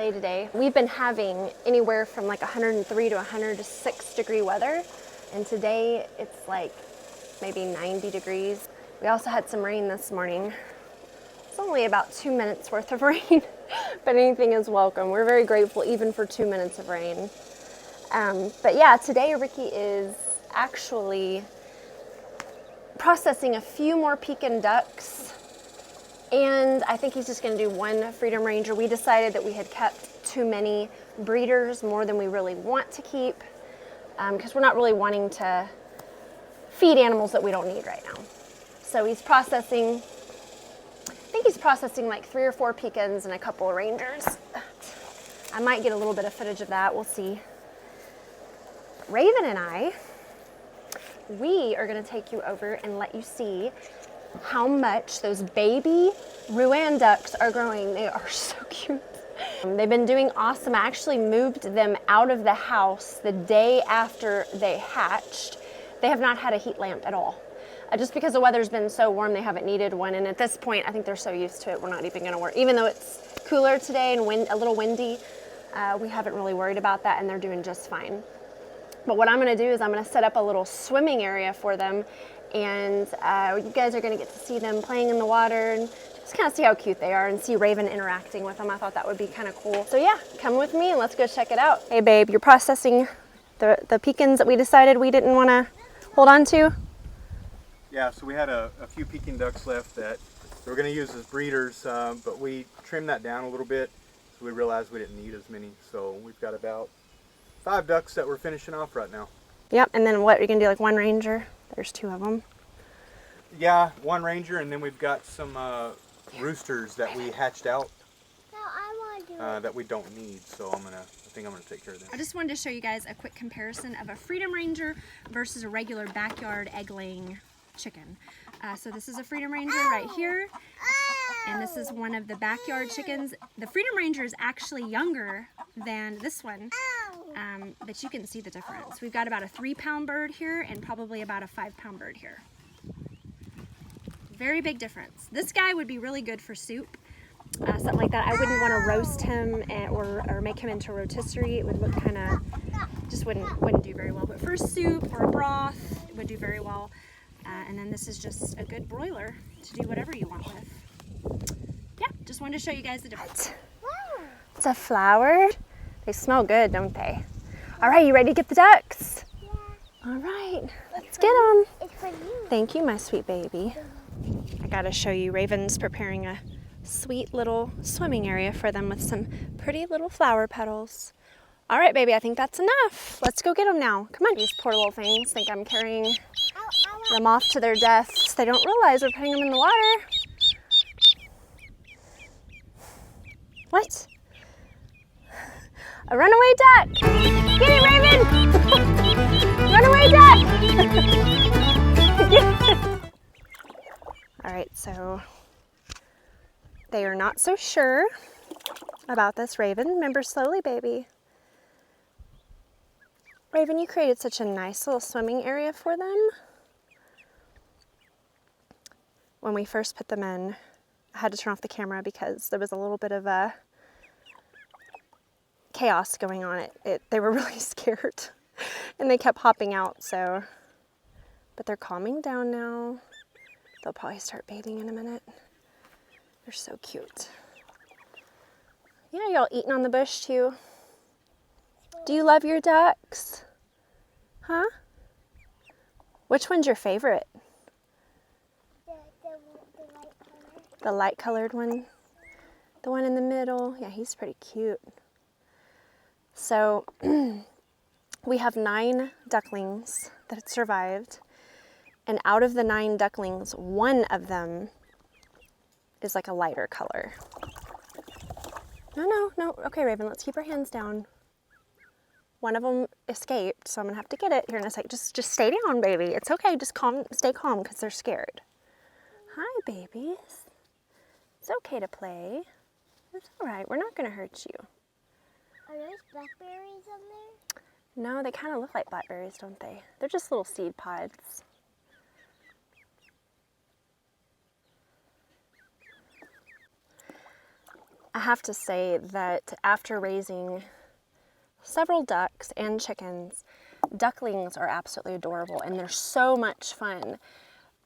day today. We've been having anywhere from like 103 to 106 degree weather, and today it's like maybe 90 degrees. We also had some rain this morning. It's only about 2 minutes worth of rain, but anything is welcome. We're very grateful even for 2 minutes of rain. But yeah, today Ricky is actually processing a few more Pekin ducks, and I think he's just going to do one Freedom Ranger. We decided that we had kept too many breeders, more than we really want to keep, because we're not really wanting to feed animals that we don't need right now. So he's processing, I think he's processing like 3 or 4 Pekins and a couple of Rangers. I might get a little bit of footage of that, we'll see. Raven and I, we are going to take you over and let you see how much those baby Rouen ducks are growing. They are so cute. They've been doing awesome. I actually moved them out of the house the day after they hatched. They have not had a heat lamp at all. Just because the weather's been so warm, they haven't needed one. And at this point, I think they're so used to it, we're not even going to worry. Even though it's cooler today and a little windy, we haven't really worried about that, and they're doing just fine. But what I'm going to do is I'm going to set up a little swimming area for them, and you guys are going to get to see them playing in the water and just kind of see how cute they are and see Raven interacting with them. I thought that would be kind of cool. So yeah, come with me and let's go check it out. Hey babe, you're processing the Pekins that we decided we didn't want to hold on to? Yeah, so we had a few Pekin ducks left that we were going to use as breeders, but we trimmed that down a little bit, so we realized we didn't need as many. So we've got about 5 ducks that we're finishing off right now. Yep, and then what, you're going to do like one Ranger? There's 2 of them. Yeah, 1 Ranger, and then we've got some roosters that we hatched out that we don't need, so I think I'm gonna take care of them. I just wanted to show you guys a quick comparison of a Freedom Ranger versus a regular backyard egg-laying chicken. So this is a Freedom Ranger right here, and this is one of the backyard chickens. The Freedom Ranger is actually younger than this one, but you can see the difference. We've got about a 3-pound bird here and probably about a 5-pound bird here. Very big difference. This guy would be really good for soup, something like that. I wouldn't want to roast him or make him into rotisserie. It would look kind of, just wouldn't do very well. But for soup or a broth, it would do very well. And then this is just a good broiler to do whatever you want with. Yeah, just wanted to show you guys the difference. It's a flower. They smell good, don't they? All right, you ready to get the ducks? Yeah. All right, let's get them. It's for you. Thank you, my sweet baby. I gotta show you, Raven's preparing a sweet little swimming area for them with some pretty little flower petals. All right, baby, I think that's enough. Let's go get them now. Come on, these poor little things think I'm carrying them off to their deaths. They don't realize we're putting them in the water. What? A runaway duck! Get it, Raven! Runaway duck! All right, so they are not so sure about this, Raven. Remember, slowly, baby. Raven, you created such a nice little swimming area for them. When we first put them in, I had to turn off the camera because there was a little bit of a chaos going on. They were really scared and they kept hopping out, so, but they're calming down now. They'll probably start bathing in a minute. They're so cute. Yeah, y'all eating on the bush too? Do you love your ducks? Huh? Which one's your favorite? The light colored one? The one in the middle? Yeah, he's pretty cute. So we have 9 ducklings that had survived, and out of the 9 ducklings, 1 of them is like a lighter color. No. Okay, Raven, let's keep our hands down. One of them escaped, so I'm gonna have to get it here in a sec. Just stay down, baby. It's okay, just stay calm, because they're scared. Hi, babies. It's okay to play. It's all right, we're not gonna hurt you. Are those blackberries on there? No, they kind of look like blackberries, don't they? They're just little seed pods. I have to say that after raising several ducks and chickens, ducklings are absolutely adorable and they're so much fun.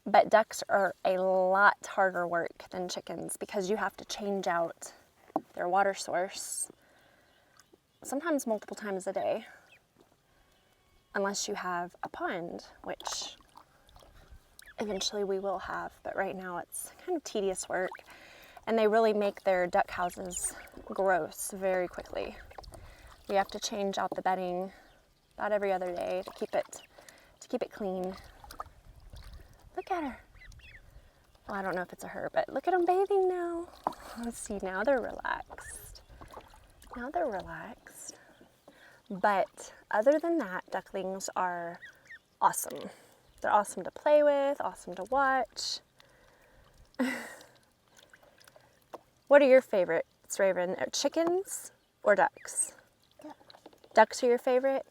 But ducks are a lot harder work than chickens because you have to change out their water source sometimes multiple times a day, unless you have a pond, which eventually we will have, but right now it's kind of tedious work, and they really make their duck houses gross very quickly. We have to change out the bedding about every other day to keep it clean. Look at her. Well, I don't know if it's a her, but look at them bathing now. Let's see, now they're relaxed. Now they're relaxed. But other than that, ducklings are awesome. They're awesome to play with, awesome to watch. What are your favorites, Raven? Chickens or ducks? Ducks are your favorite?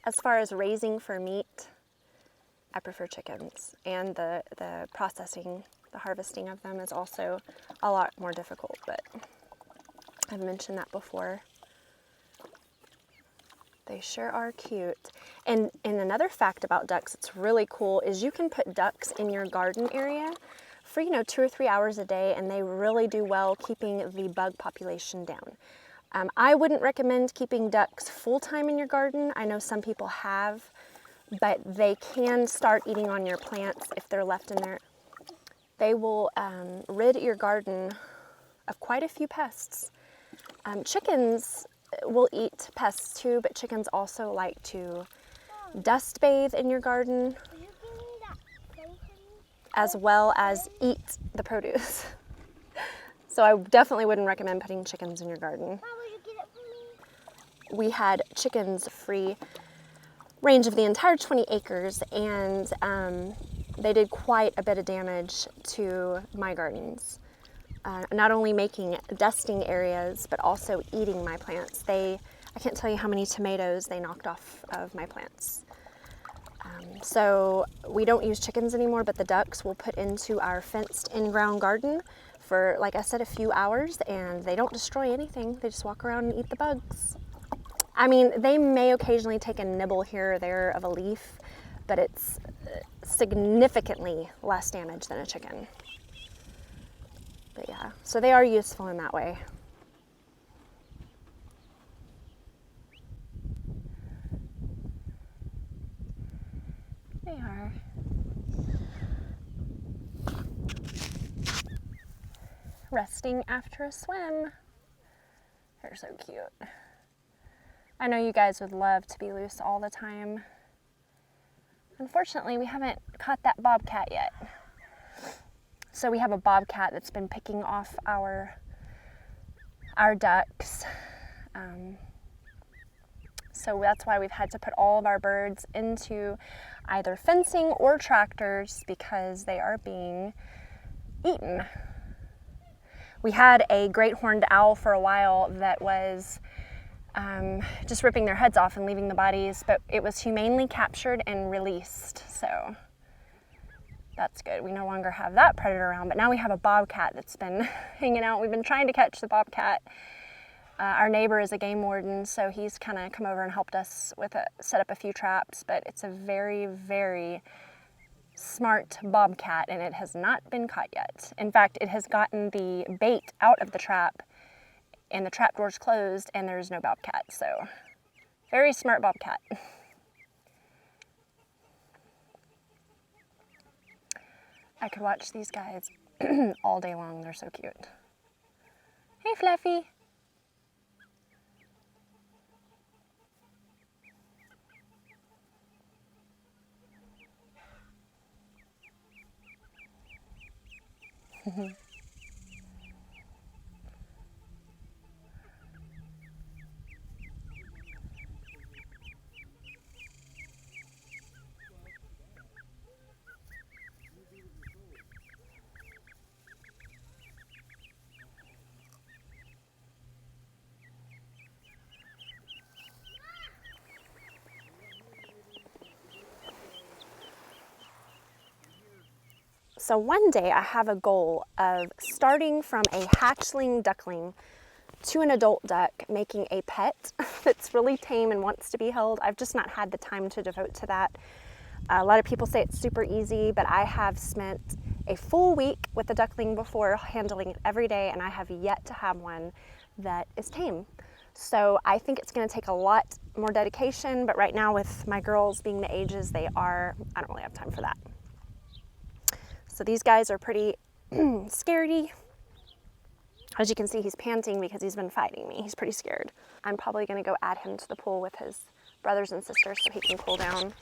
As far as raising for meat, I prefer chickens, and the processing, the harvesting of them is also a lot more difficult, but I've mentioned that before. They sure are cute. And another fact about ducks that's really cool is you can put ducks in your garden area for 2 or 3 hours a day, and they really do well keeping the bug population down. I wouldn't recommend keeping ducks full-time in your garden. I know some people have, but they can start eating on your plants if they're left in there. They will rid your garden of quite a few pests. Chickens will eat pests too, but chickens also like to dust bathe in your garden, Will you give me that bacon? as well as eat the produce. So I definitely wouldn't recommend putting chickens in your garden. Mom, will you get it for me? We had chickens free range of the entire 20 acres, and they did quite a bit of damage to my gardens. Not only making dusting areas, but also eating my plants. I can't tell you how many tomatoes they knocked off of my plants. So we don't use chickens anymore, but the ducks we'll put into our fenced in-ground garden for, like I said, a few hours, and they don't destroy anything. They just walk around and eat the bugs. I mean, they may occasionally take a nibble here or there of a leaf, but it's significantly less damage than a chicken. But yeah, so they are useful in that way. They are. Resting after a swim. They're so cute. I know you guys would love to be loose all the time. Unfortunately, we haven't caught that bobcat yet. So we have a bobcat that's been picking off our ducks. So that's why we've had to put all of our birds into either fencing or tractors because they are being eaten. We had a great horned owl for a while that was just ripping their heads off and leaving the bodies, but it was humanely captured and released, so that's good. We no longer have that predator around, but now we have a bobcat that's been hanging out. We've been trying to catch the bobcat. Our neighbor is a game warden, so he's kind of come over and helped us with set up a few traps, but it's a very, very smart bobcat, and it has not been caught yet. In fact, it has gotten the bait out of the trap, and the trap door's closed, and there's no bobcat, so very smart bobcat. I could watch these guys all day long. They're so cute. Hey, Fluffy. So one day I have a goal of starting from a hatchling duckling to an adult duck, making a pet that's really tame and wants to be held. I've just not had the time to devote to that. A lot of people say it's super easy, but I have spent a full week with the duckling before, handling it every day, and I have yet to have one that is tame. So I think it's going to take a lot more dedication, but right now with my girls being the ages they are, I don't really have time for that. So these guys are pretty scaredy. As you can see, he's panting because he's been fighting me. He's pretty scared. I'm probably going to go add him to the pool with his brothers and sisters so he can cool down.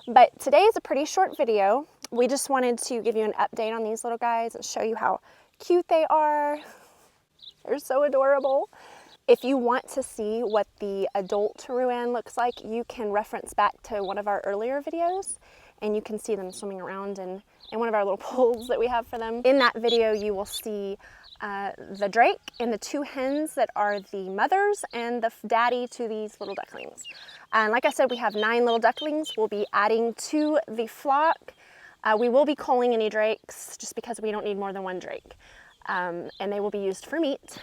But today is a pretty short video. We just wanted to give you an update on these little guys and show you how cute they are. They're so adorable. If you want to see what the adult Rouen looks like, you can reference back to one of our earlier videos and you can see them swimming around in one of our little pools that we have for them. In that video, you will see the drake and the two hens that are the mothers and the daddy to these little ducklings. And like I said, we have 9 little ducklings we'll be adding to the flock. We will be culling any drakes just because we don't need more than one drake. And they will be used for meat.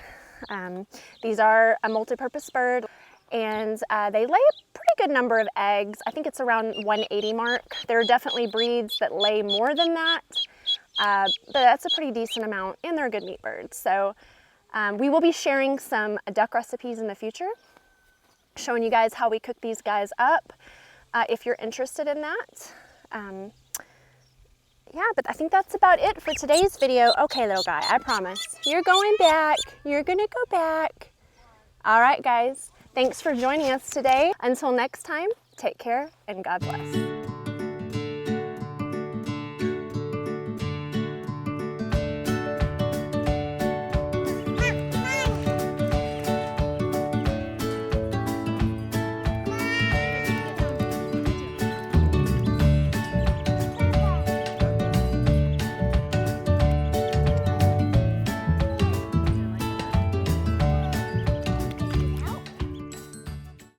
These are a multi-purpose bird, and they lay a pretty good number of eggs. I think it's around 180 mark. There are definitely breeds that lay more than that, but that's a pretty decent amount, and they're a good meat bird. So we will be sharing some duck recipes in the future, showing you guys how we cook these guys up if you're interested in that. Yeah, but I think that's about it for today's video. Okay, little guy, I promise. You're going back. You're gonna go back. All right, guys. Thanks for joining us today. Until next time, take care and God bless.